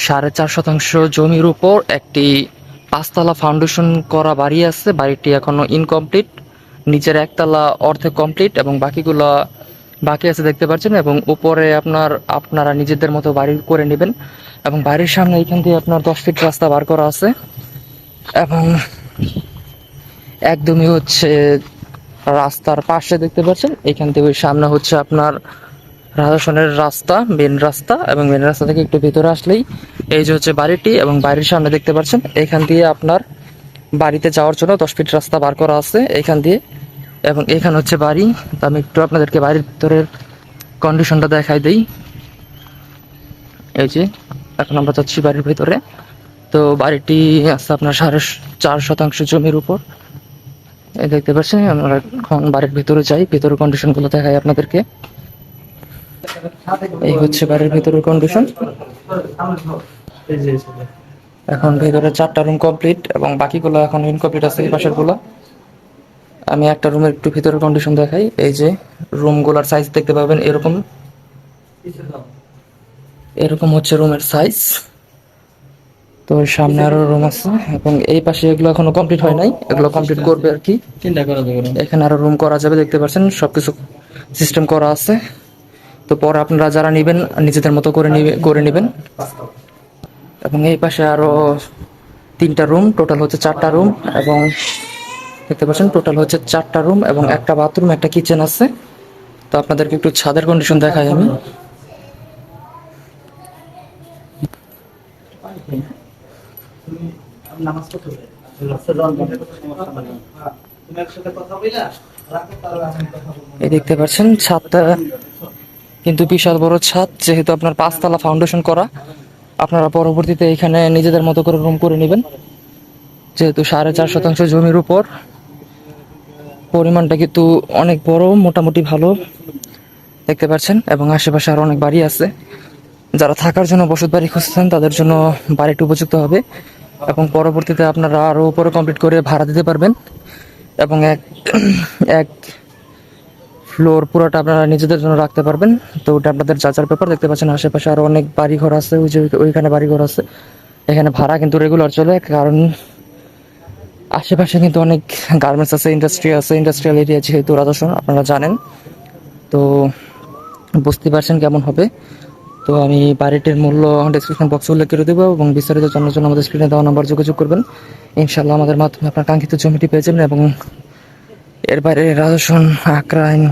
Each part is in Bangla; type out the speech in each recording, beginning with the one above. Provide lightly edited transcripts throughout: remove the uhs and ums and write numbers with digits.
4.5 শতাংশ জমির উপর একটি 5 তলা ফাউন্ডেশন করা বাড়ি আছে। বাড়িটি এখনো ইনকমপ্লিট, নিচের একতলা অর্ধেক কমপ্লিট এবং বাকিগুলো বাকি আছে দেখতে পাচ্ছেন। এবং উপরে আপনারা নিজেদের মতো বাড়ি করে নেবেন। এবং বাড়ির সামনে এখান দিয়ে আপনার 10 ফিট রাস্তা বার করা আছে এবং একদমই হচ্ছে রাস্তার পাশে দেখতে পাচ্ছেন। এখান থেকে সামনে হচ্ছে আপনার রাজস্থানের রাস্তা, মেন রাস্তা, এবং মেন রাস্তা থেকে একটু ভিতরে আসলেই এই যে হচ্ছে বাড়িটি। এবং বাড়ির সামনে দেখতে পাচ্ছেন এখান দিয়ে আপনার বাড়িতে যাওয়ার জন্য 10 ফিট রাস্তা বার করা আছে এখান দিয়ে। এবং এখানে হচ্ছে বাড়ি। তো আমি একটু আপনাদেরকে বাড়ির ভিতরের কন্ডিশনটা দেখাই দিই। এই যে এখন আমরা যাচ্ছি বাড়ির ভিতরে। তো বাড়িটি আছে আপনার 4.5 শতাংশ জমির উপর। এই দেখতে পাচ্ছেন, আমরা এখন বাড়ির ভিতরে যাই, ভিতরের কন্ডিশনগুলো দেখাই আপনাদেরকে। এই হচ্ছে বাড়ির ভিতরের কন্ডিশন। এখন ভিতরে 4টা রুম কমপ্লিট এবং বাকিগুলো এখন ইনকমপ্লিট আছে এই পাশের গুলো। আমি একটা রুমের একটু ভিতরের কন্ডিশন দেখাই। এই যে রুমগুলোর সাইজ দেখতে পাবেন এরকম এরকম হচ্ছে রুমের সাইজ। তো সামনে আরো রুম আছে এবং এই পাশে এগুলো এখনো কমপ্লিট হয় নাই, এগুলো কমপ্লিট করবে আর কি। এখানে আরো রুম করা যাবে, দেখতে পাচ্ছেন সবকিছু সিস্টেম করা আছে। তো পরে আপনারা যারা নেবেন নিজেদের মতো করে নেবেন। এবং এই পাশে আরো 3টা রুম, টোটাল হচ্ছে 4টা রুম। এবং দেখতে পাচ্ছেন টোটাল হচ্ছে 4টা রুম এবং একটা বাথরুম, একটা কিচেন আছে। তো আপনাদেরকে একটু ছাদের কন্ডিশন দেখাই আমি। এই দেখতে পাচ্ছেন ছাদটা কিন্তু বিশাল বড় ছাদ, যেহেতু আপনার 5 তলা ফাউন্ডেশন করা। আপনারা পরবর্তীতে এখানে নিজেদের মতো করে রুম করে নেবেন। যেহেতু 4.5 শতাংশ জমির উপর, পরিমাণটা কিন্তু অনেক বড়, মোটামুটি ভালো দেখতে পাচ্ছেন। এবং আশেপাশে আরো অনেক বাড়ি আছে। যারা থাকার জন্য বসত বাড়ি খুঁজছেন তাদের জন্য বাড়িটি উপযুক্ত হবে। এবং পরবর্তীতে আপনারা আরো উপরে কমপ্লিট করে ভাড়া দিতে পারবেন। এবং এক ফ্লোর পুরোটা আপনারা নিজেদের জন্য রাখতে পারবেন। তো ওটা আপনাদের যাচার ব্যাপার। দেখতে পাচ্ছেন আশেপাশে আরো অনেক বাড়ি ঘর আছে, ওই যে ওইখানে বাড়ি ঘর আছে। এখানে ভাড়া কিন্তু রেগুলার চলে, কারণ আশেপাশে কিন্তু অনেক গার্মেন্টস আছে, ইন্ডাস্ট্রি আছে, ইন্ডাস্ট্রিয়াল এরিয়া যেহেতু রাজস্থান আপনারা জানেন। তো বুঝতে পারছেন কেমন হবে। তো আমি বাড়িটির মূল্য ডেসক্রিপশন বক্সে উল্লেখ করে দেবো এবং বিস্তারিত জানার জন্য আমাদের স্ক্রিনে দেওয়া নাম্বার যোগাযোগ করবেন। ইনশাল্লাহ আমাদের মাধ্যমে আপনার কাঙ্ক্ষিত জমিটি পেয়ে যাবেন। এবং এর বাইরে রাজস্থান, আক্রাইন,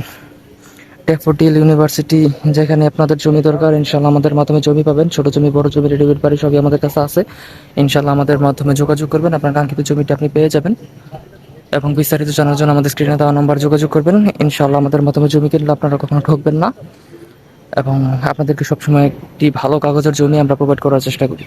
ড্যাফোডিল ইউনিভার্সিটি, যেখানে আপনাদের জমি দরকার, ইনশাল্লাহ আমাদের মাধ্যমে জমি পাবেন। ছোট জমি, বড় জমি, রেডিমেড বাড়ি সবই আমাদের কাছে আছে। ইনশাল্লাহ আমাদের মাধ্যমে যোগাযোগ করবেন, আপনার কাঙ্ক্ষিত জমিটি আপনি পেয়ে যাবেন। এবং বিস্তারিত জানার জন্য আমাদের স্ক্রিনে দেওয়া নাম্বার যোগাযোগ করবেন। ইনশাল্লাহ আমাদের মাধ্যমে জমি কিনলে আপনারা কখনো ঠকবেন না। এবং আপনাদেরকে সবসময় একটি ভালো কাগজের জমি আমরা প্রোভাইড করার চেষ্টা করি।